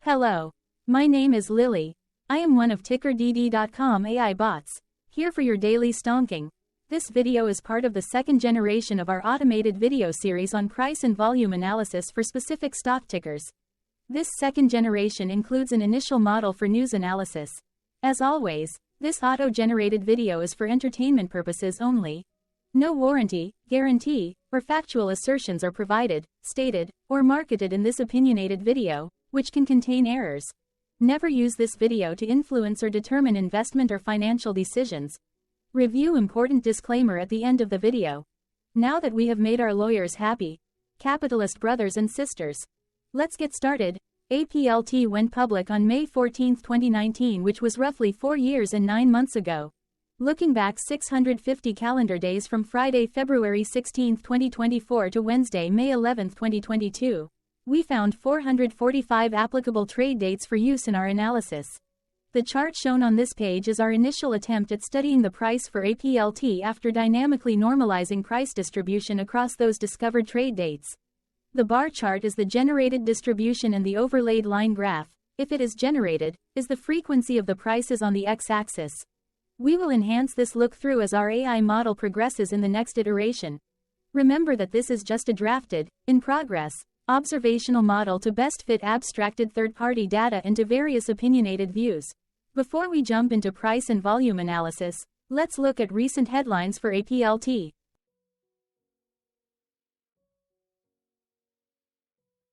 Hello. My name is Lily. I am one of TickerDD.com AI bots, here for your daily stonking. This video is part of the second generation of our automated video series on price and volume analysis for specific stock tickers. This second generation includes an initial model for news analysis. As always, this auto-generated video is for entertainment purposes only. No warranty, guarantee, or factual assertions are provided, stated, or marketed in this opinionated video, which can contain errors. Never use this video to influence or determine investment or financial decisions. Review important disclaimer at the end of the video. Now that we have made our lawyers happy, capitalist brothers and sisters, let's get started. APLT went public on May 14, 2019, which was roughly 4 years and 9 months ago. Looking back 650 calendar days from Friday, February 16, 2024 to Wednesday, May 11, 2022, we found 445 applicable trade dates for use in our analysis. The chart shown on this page is our initial attempt at studying the price for APLT after dynamically normalizing price distribution across those discovered trade dates. The bar chart is the generated distribution and the overlaid line graph, if it is generated, is the frequency of the prices on the x-axis. We will enhance this look-through as our AI model progresses in the next iteration. Remember that this is just a drafted, in progress, observational model to best fit abstracted third-party data into various opinionated views. Before we jump into price and volume analysis, let's look at recent headlines for APLT.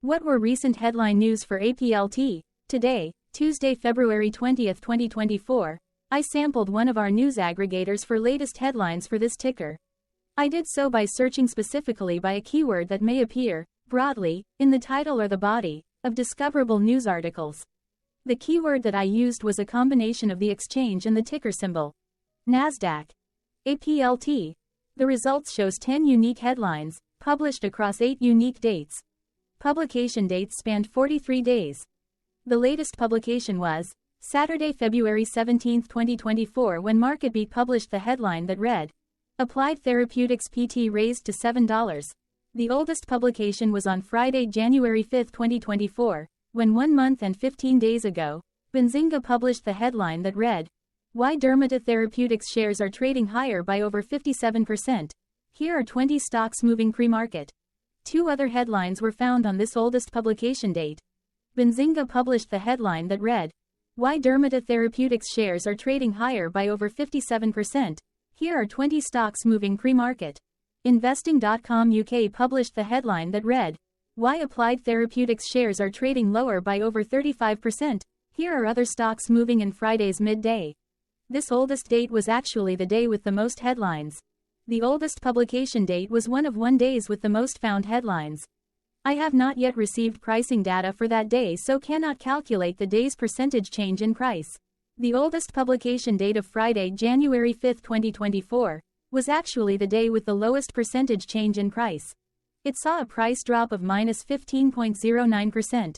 What were recent headline news for APLT? Today, Tuesday, February 20, 2024, I sampled one of our news aggregators for latest headlines for this ticker. I did so by searching specifically by a keyword that may appear, broadly, in the title or the body, of discoverable news articles. The keyword that I used was a combination of the exchange and the ticker symbol. NASDAQ. APLT. The results shows 10 unique headlines, published across 8 unique dates. Publication dates spanned 43 days. The latest publication was Saturday, February 17, 2024, when MarketBeat published the headline that read, Applied Therapeutics PT raised to $7. The oldest publication was on Friday, January 5, 2024, when 1 month and 15 days ago, Benzinga published the headline that read, Why Dermata Therapeutics shares are trading higher by over 57%. Here are 20 stocks moving pre-market. 2 other headlines were found on this oldest publication date. Benzinga published the headline that read, Why Dermata Therapeutics shares are trading higher by over 57%. Here are 20 stocks moving pre-market. Investing.com UK published the headline that read, Why Applied Therapeutics shares are trading lower by over 35%. Here are other stocks moving in Friday's midday. This oldest date was actually the day with the most headlines. The oldest publication date was one of 1 days with the most found headlines. I have not yet received pricing data for that day, so cannot calculate the day's percentage change in price. The oldest publication date of Friday, January 5, 2024, was actually the day with the lowest percentage change in price. It saw a price drop of -15.09%.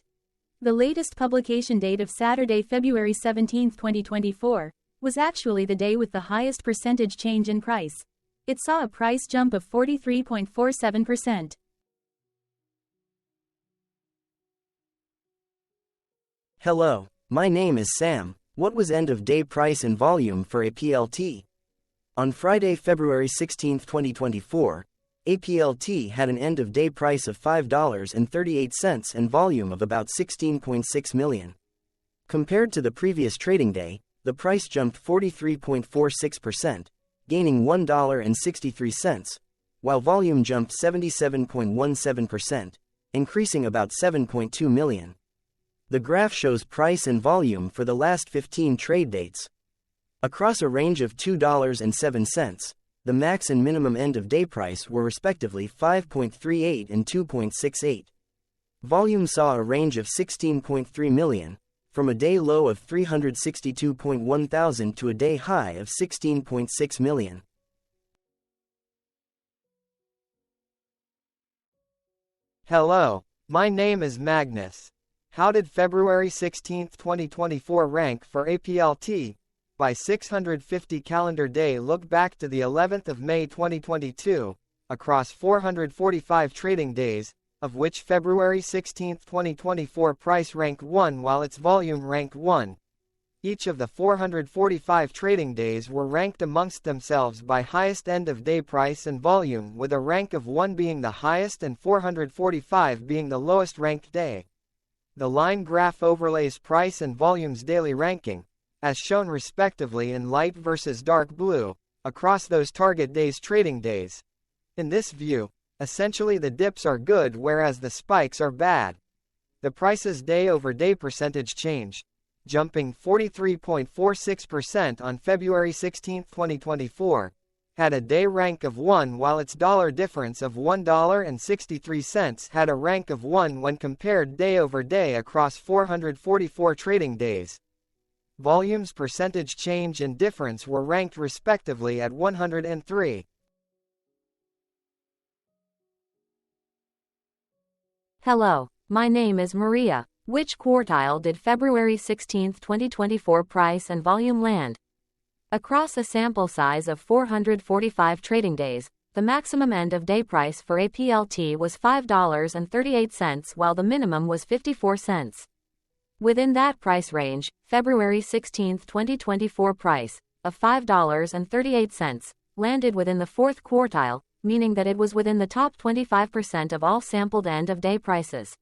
The latest publication date of Saturday, February 17, 2024, was actually the day with the highest percentage change in price. It saw a price jump of 43.47%. Hello, my name is Sam. What was end-of-day price and volume for APLT? On Friday, February 16, 2024, APLT had an end-of-day price of $5.38 and volume of about 16.6 million. Compared to the previous trading day, the price jumped 43.46%, gaining $1.63, while volume jumped 77.17%, increasing about 7.2 million. The graph shows price and volume for the last 15 trade dates. Across a range of $2.07, the max and minimum end-of-day price were respectively 5.38 and 2.68. Volume saw a range of 16.3 million, from a day low of 362.1 thousand to a day high of 16.6 million. Hello, my name is Magnus. How did February 16, 2024 rank for APLT? By 650 calendar day look back to the 11th of May 2022, across 445 trading days, of which February 16, 2024 price ranked 1 while its volume ranked 1. Each of the 445 trading days were ranked amongst themselves by highest end-of-day price and volume, with a rank of 1 being the highest and 445 being the lowest ranked day. The line graph overlays price and volume's daily ranking, as shown respectively in light versus dark blue, across those target days' trading days. In this view, essentially the dips are good whereas the spikes are bad. The price's day-over-day percentage change, jumping 43.46% on February 16, 2024, had a day rank of 1 while its dollar difference of $1.63 had a rank of 1 when compared day over day across 444 trading days. Volume's percentage change and difference were ranked respectively at 103. Hello, my name is Maria. Which quartile did February 16, 2024 price and volume land? Across a sample size of 445 trading days, the maximum end-of-day price for APLT was $5.38 while the minimum was 54 cents. Within that price range, February 16, 2024 price, of $5.38, landed within the fourth quartile, meaning that it was within the top 25% of all sampled end-of-day prices.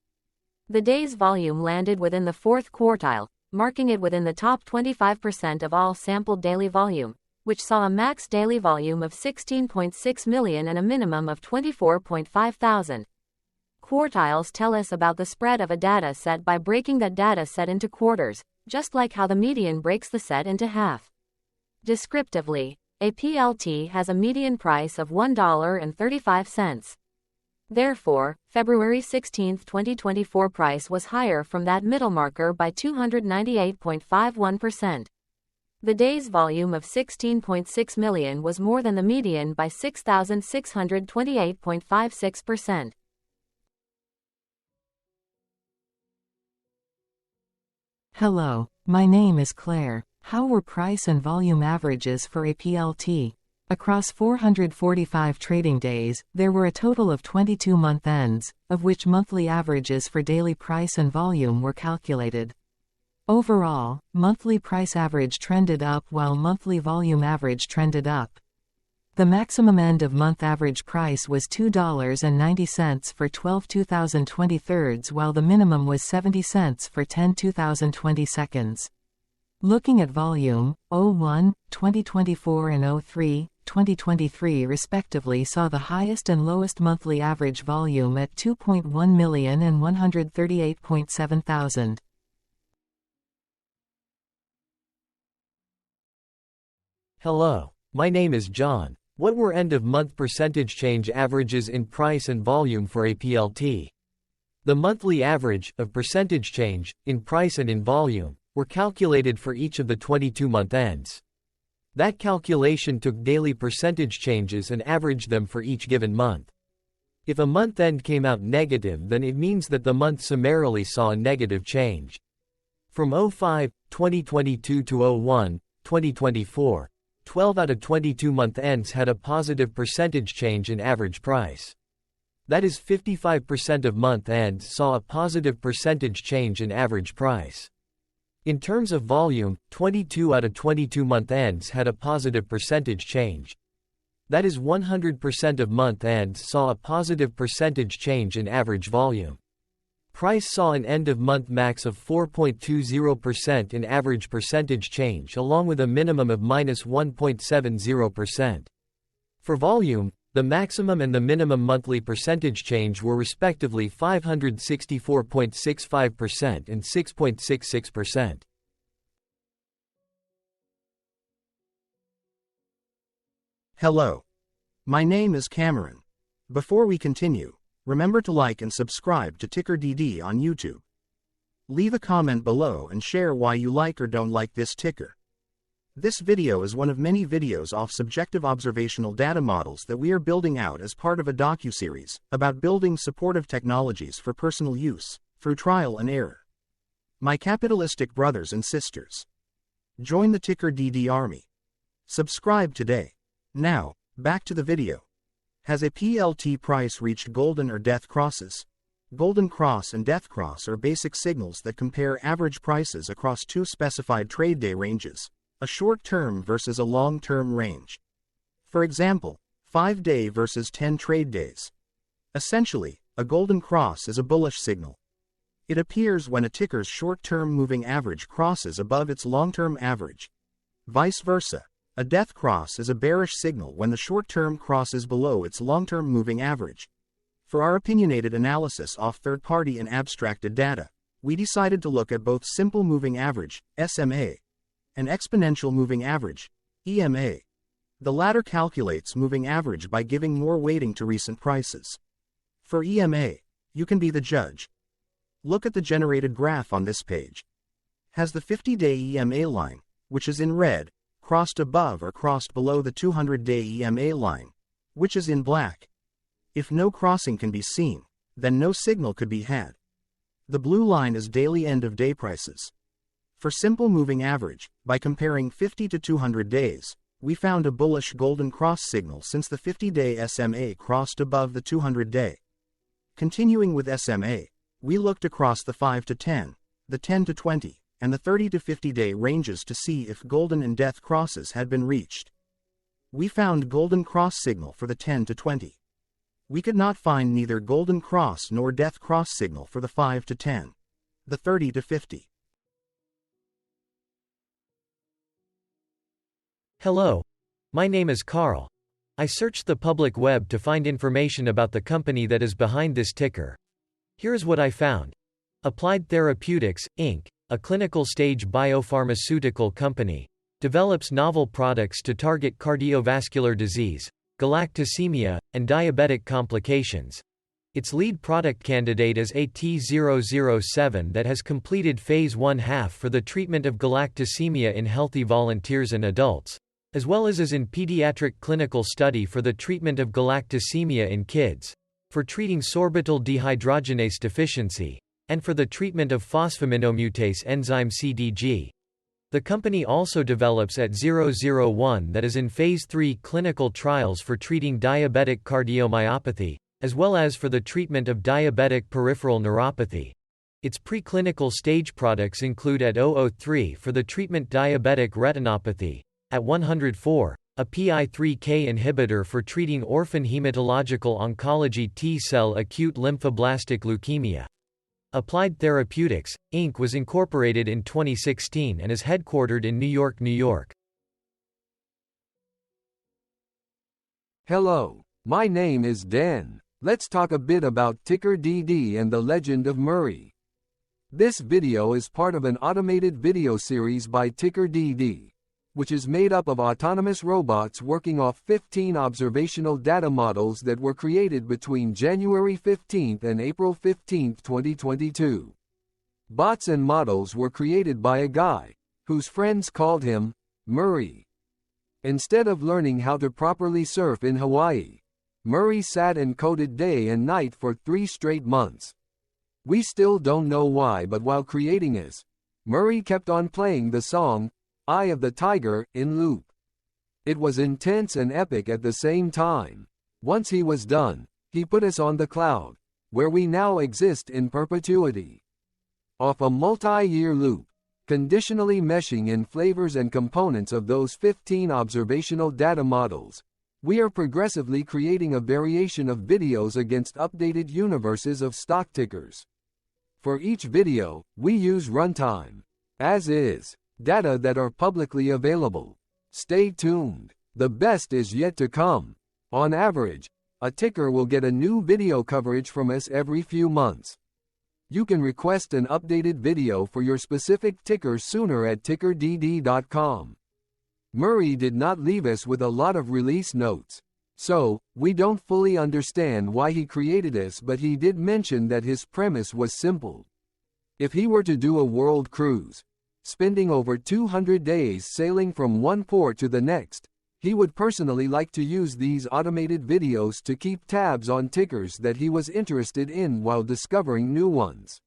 The day's volume landed within the fourth quartile, marking it within the top 25% of all sampled daily volume, which saw a max daily volume of 16.6 million and a minimum of 24.5 thousand. Quartiles tell us about the spread of a data set by breaking that data set into quarters, just like how the median breaks the set into half. Descriptively, APLT has a median price of $1.35. Therefore, February 16, 2024 price was higher from that middle marker by 298.51%. The day's volume of 16.6 million was more than the median by 6,628.56%. Hello, my name is Claire. How were price and volume averages for APLT? Across 445 trading days, there were a total of 22 month ends, of which monthly averages for daily price and volume were calculated. Overall, monthly price average trended up while monthly volume average trended up. The maximum end-of-month average price was $2.90 for 12 2023 while the minimum was 70 cents for 10 2022. Looking at volume, 01, 2024 and 03, 2023 respectively saw the highest and lowest monthly average volume at 2.1 million and 138.7 thousand. Hello, my name is John. What were end-of-month percentage change averages in price and volume for APLT? The monthly average of percentage change in price and in volume were calculated for each of the 22 month ends. That calculation took daily percentage changes and averaged them for each given month. If a month end came out negative, then it means that the month summarily saw a negative change. From 05, 2022 to 01, 2024, 12 out of 22 month ends had a positive percentage change in average price. That is 55% of month ends saw a positive percentage change in average price. In terms of volume, 22 out of 22 month ends had a positive percentage change. That is 100% of month ends saw a positive percentage change in average volume. Price saw an end-of-month max of 4.20% in average percentage change along with a minimum of minus 1.70%. For volume, the maximum and the minimum monthly percentage change were respectively 564.65% and 6.66%. Hello. My name is Cameron. Before we continue, remember to like and subscribe to TickerDD on YouTube. Leave a comment below and share why you like or don't like this ticker. This video is one of many videos off subjective observational data models that we are building out as part of a docuseries about building supportive technologies for personal use, through trial and error. My capitalistic brothers and sisters, join the TickerDD army. Subscribe today. Now, back to the video. Has APLT price reached golden or death crosses? Golden Cross and Death Cross are basic signals that compare average prices across two specified trade day ranges, a short-term versus a long-term range. For example, 5-day versus 10 trade days. Essentially, a golden cross is a bullish signal. It appears when a ticker's short-term moving average crosses above its long-term average. Vice versa, a death cross is a bearish signal when the short-term crosses below its long-term moving average. For our opinionated analysis off third-party and abstracted data, we decided to look at both simple moving average, SMA, and exponential moving average, EMA. The latter calculates moving average by giving more weighting to recent prices. For EMA, you can be the judge. Look at the generated graph on this page. Has the 50-day EMA line, which is in red, crossed above or crossed below the 200-day EMA line, which is in black? If no crossing can be seen, then no signal could be had. The blue line is daily end-of-day prices. For simple moving average, by comparing 50 to 200 days, we found a bullish golden cross signal since the 50-day SMA crossed above the 200-day. Continuing with SMA, we looked across the 5 to 10, the 10 to 20, and the 30 to 50-day ranges to see if golden and death crosses had been reached. We found golden cross signal for the 10 to 20. We could not find neither golden cross nor death cross signal for the 5 to 10, the 30 to 50. Hello. My name is Carl. I searched the public web to find information about the company that is behind this ticker. Here's what I found. Applied Therapeutics, Inc., a clinical stage biopharmaceutical company, develops novel products to target cardiovascular disease, galactosemia, and diabetic complications. Its lead product candidate is AT007 that has completed phase 1/2 for the treatment of galactosemia in healthy volunteers and adults, as well as in pediatric clinical study for the treatment of galactosemia in kids, for treating sorbitol dehydrogenase deficiency, and for the treatment of phosphaminomutase enzyme CDG. The company also develops AT001 that is in phase 3 clinical trials for treating diabetic cardiomyopathy, as well as for the treatment of diabetic peripheral neuropathy. Its preclinical stage products include AT003 for the treatment diabetic retinopathy, AT104, a PI3K inhibitor for treating orphan hematological oncology T-cell acute lymphoblastic leukemia. Applied Therapeutics, Inc. was incorporated in 2016 and is headquartered in New York, New York. Hello, my name is Dan. Let's talk a bit about TickerDD and the legend of Murray. This video is part of an automated video series by TickerDD, which is made up of autonomous robots working off 15 observational data models that were created between January 15 and April 15, 2022. Bots and models were created by a guy, whose friends called him Murray. Instead of learning how to properly surf in Hawaii, Murray sat and coded day and night for 3 straight months. We still don't know why, but while creating this, Murray kept on playing the song Eye of the Tiger in loop. It was intense and epic at the same time. Once he was done, he put us on the cloud, where we now exist in perpetuity. Off a multi-year loop, conditionally meshing in flavors and components of those 15 observational data models, we are progressively creating a variation of videos against updated universes of stock tickers. For each video, we use runtime, as is, data that are publicly available. Stay tuned. The best is yet to come. On average, a ticker will get a new video coverage from us every few months. You can request an updated video for your specific ticker sooner at TickerDD.com. Murray did not leave us with a lot of release notes, so we don't fully understand why he created us, but he did mention that his premise was simple. If he were to do a world cruise, spending over 200 days sailing from one port to the next, he would personally like to use these automated videos to keep tabs on tickers that he was interested in while discovering new ones.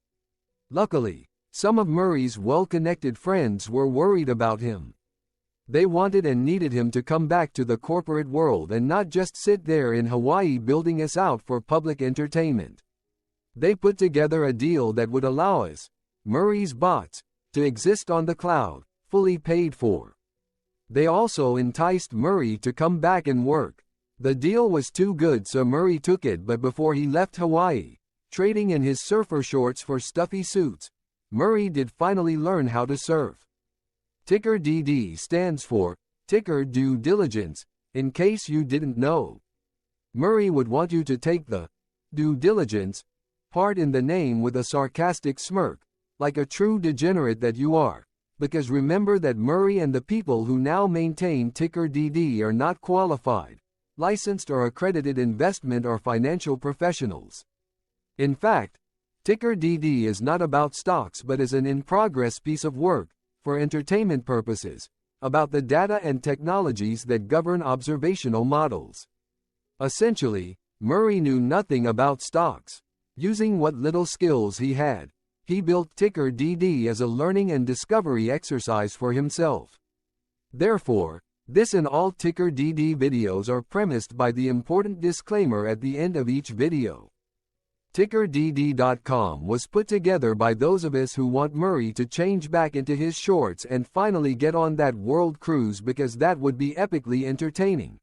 Luckily, some of Murray's well-connected friends were worried about him. They wanted and needed him to come back to the corporate world and not just sit there in Hawaii building us out for public entertainment. They put together a deal that would allow us, Murray's bots, to exist on the cloud, fully paid for. They also enticed Murray to come back and work. The deal was too good, so Murray took it, but before he left Hawaii, trading in his surfer shorts for stuffy suits, Murray did finally learn how to surf. TickerDD stands for Ticker Due Diligence, in case you didn't know. Murray would want you to take the due diligence part in the name with a sarcastic smirk, like a true degenerate that you are, because remember that Murray and the people who now maintain TickerDD are not qualified, licensed or accredited investment or financial professionals. In fact, TickerDD is not about stocks but is an in-progress piece of work, for entertainment purposes, about the data and technologies that govern observational models. Essentially, Murray knew nothing about stocks. Using what little skills he had, he built TickerDD as a learning and discovery exercise for himself. Therefore, this and all TickerDD videos are premised by the important disclaimer at the end of each video. TickerDD.com was put together by those of us who want Murray to change back into his shorts and finally get on that world cruise, because that would be epically entertaining.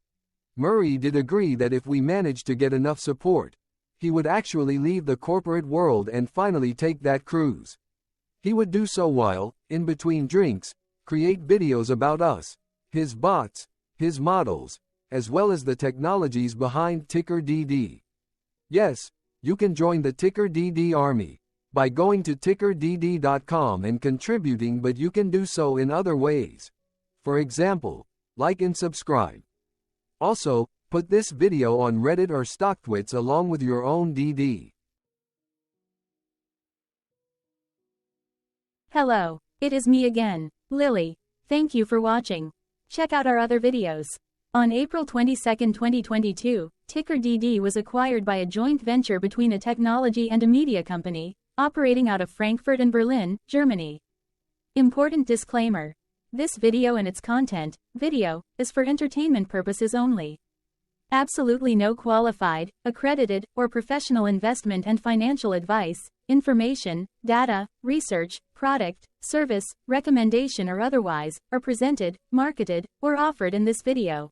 Murray did agree that if we managed to get enough support, he would actually leave the corporate world and finally take that cruise. He would do so while, in between drinks, create videos about us, his bots, his models, as well as the technologies behind TickerDD. Yes, you can join the TickerDD army by going to TickerDD.com and contributing, but you can do so in other ways. For example, like and subscribe. Also, put this video on Reddit or StockTwits along with your own DD. Hello, it is me again, Lily. Thank you for watching. Check out our other videos. On April 22, 2022, TickerDD was acquired by a joint venture between a technology and a media company, operating out of Frankfurt and Berlin, Germany. Important disclaimer. This video and its content, is for entertainment purposes only. Absolutely no qualified, accredited, or professional investment and financial advice, information, data, research, product, service, recommendation or otherwise, are presented, marketed, or offered in this video.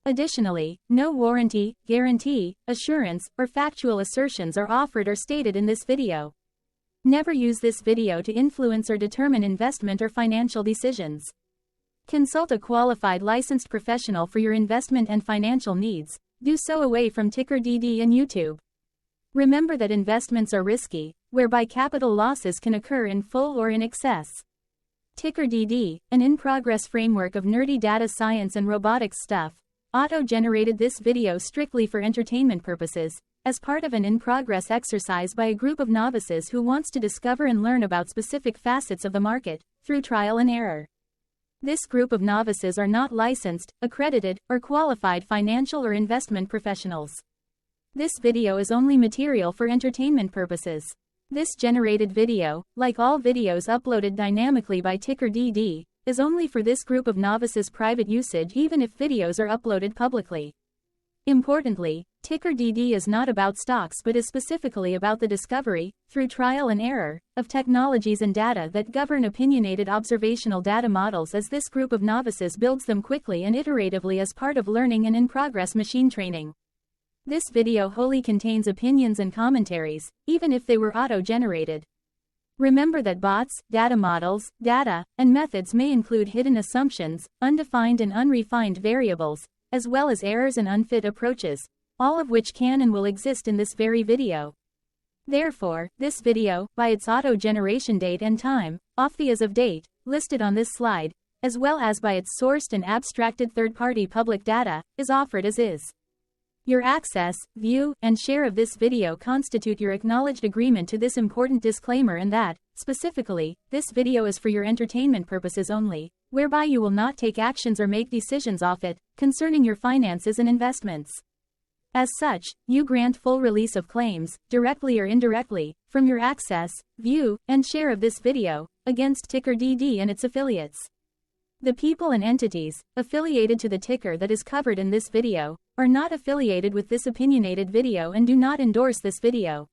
Additionally, no warranty, guarantee, assurance, or factual assertions are offered or stated in this video. Never use this video to influence or determine investment or financial decisions. Consult a qualified licensed professional for your investment and financial needs. Do so away from TickerDD and YouTube. Remember that investments are risky, whereby capital losses can occur in full or in excess. TickerDD, an in-progress framework of nerdy data science and robotics stuff, auto-generated this video strictly for entertainment purposes, as part of an in-progress exercise by a group of novices who wants to discover and learn about specific facets of the market, through trial and error. This group of novices are not licensed, accredited, or qualified financial or investment professionals. This video is only material for entertainment purposes. This generated video, like all videos uploaded dynamically by TickerDD, is only for this group of novices' private usage even if videos are uploaded publicly. Importantly, TickerDD is not about stocks but is specifically about the discovery, through trial and error, of technologies and data that govern opinionated observational data models as this group of novices builds them quickly and iteratively as part of learning and in-progress machine training. This video wholly contains opinions and commentaries, even if they were auto-generated. Remember that bots, data models, data, and methods may include hidden assumptions, undefined and unrefined variables, as well as errors and unfit approaches, all of which can and will exist in this very video. Therefore, this video, by its auto-generation date and time, off the as of date, listed on this slide, as well as by its sourced and abstracted third-party public data, is offered as is. Your access, view, and share of this video constitute your acknowledged agreement to this important disclaimer and that, specifically, this video is for your entertainment purposes only, whereby you will not take actions or make decisions off it, concerning your finances and investments. As such, you grant full release of claims, directly or indirectly, from your access, view, and share of this video, against TickerDD and its affiliates. The people and entities, affiliated to the ticker that is covered in this video, are not affiliated with this opinionated video and do not endorse this video.